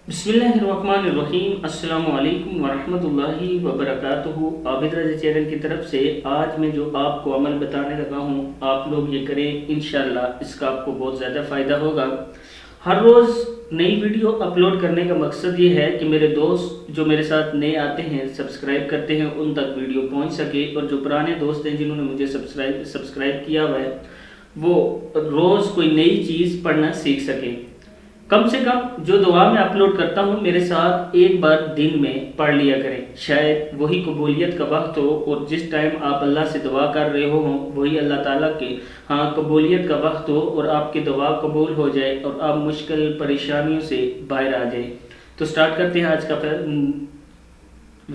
بسم اللہ الرحمن الرحیم۔ السلام علیکم ورحمۃ اللہ وبرکاتہ۔ عابد رضا چینل کی طرف سے آج میں جو آپ کو عمل بتانے لگا ہوں، آپ لوگ یہ کریں، انشاءاللہ اس کا آپ کو بہت زیادہ فائدہ ہوگا۔ ہر روز نئی ویڈیو اپلوڈ کرنے کا مقصد یہ ہے کہ میرے دوست جو میرے ساتھ نئے آتے ہیں، سبسکرائب کرتے ہیں، ان تک ویڈیو پہنچ سکے، اور جو پرانے دوست ہیں جنہوں نے مجھے سبسکرائب کیا ہوا ہے، وہ روز کوئی نئی چیز پڑھنا سیکھ سکیں۔ کم سے کم جو دعا میں اپلوڈ کرتا ہوں میرے ساتھ ایک بار دن میں پڑھ لیا کریں، شاید وہی قبولیت کا وقت ہو، اور جس ٹائم آپ اللہ سے دعا کر رہے ہوں وہی اللہ تعالیٰ کے قبولیت کا وقت ہو، اور آپ کی دعا قبول ہو جائے اور آپ مشکل پریشانیوں سے باہر آ جائیں۔ تو سٹارٹ کرتے ہیں آج کا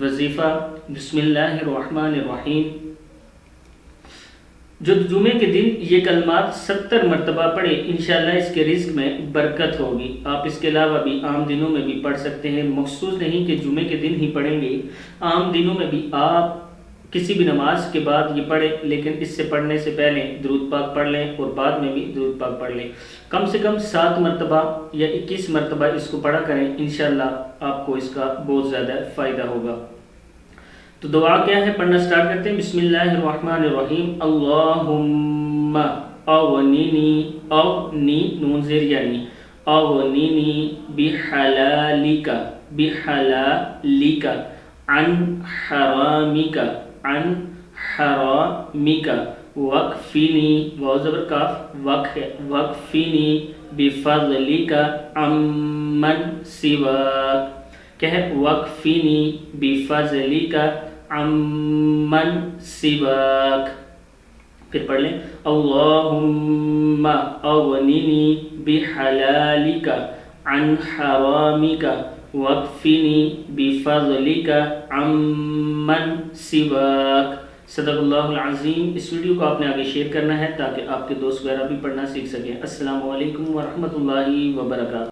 وظیفہ۔ بسم اللہ الرحمن الرحیم۔ جو جمعے کے دن یہ کلمات 70 مرتبہ پڑھے، انشاءاللہ اس کے رزق میں برکت ہوگی۔ آپ اس کے علاوہ بھی عام دنوں میں بھی پڑھ سکتے ہیں، مخصوص نہیں کہ جمعے کے دن ہی پڑھیں گے، عام دنوں میں بھی آپ کسی بھی نماز کے بعد یہ پڑھیں، لیکن اس سے پڑھنے سے پہلے درود پاک پڑھ لیں اور بعد میں بھی درود پاک پڑھ لیں۔ کم سے کم 7 مرتبہ یا 21 مرتبہ اس کو پڑھا کریں، انشاءاللہ آپ کو اس کا بہت زیادہ فائدہ ہوگا۔ تو دعا کیا ہے، پڑھنا سٹارٹ کرتے ہیں۔ بسم اللہ الرحمن الرحیم۔ اللہم اغنینی، اغنی نون زیر یعنی، اغنینی بحلالک، بحلالک عن حرامک، عن حرامک، وکفینی، واو زبر کاف، وک ہے، وکفینی بفضلک عمن سواک، کہ ہے وکفینی بفضلک عمن سواک۔ پھر پڑھ لیں، اللہم اغننی بحلالک عن حرامک وکفنی بفضلک عمن سواک۔ صدق اللہ العظیم۔ اس ویڈیو کو آپ نے آگے شیئر کرنا ہے تاکہ آپ کے دوست وغیرہ بھی پڑھنا سیکھ سکیں۔ السلام علیکم ورحمۃ اللہ وبرکاتہ۔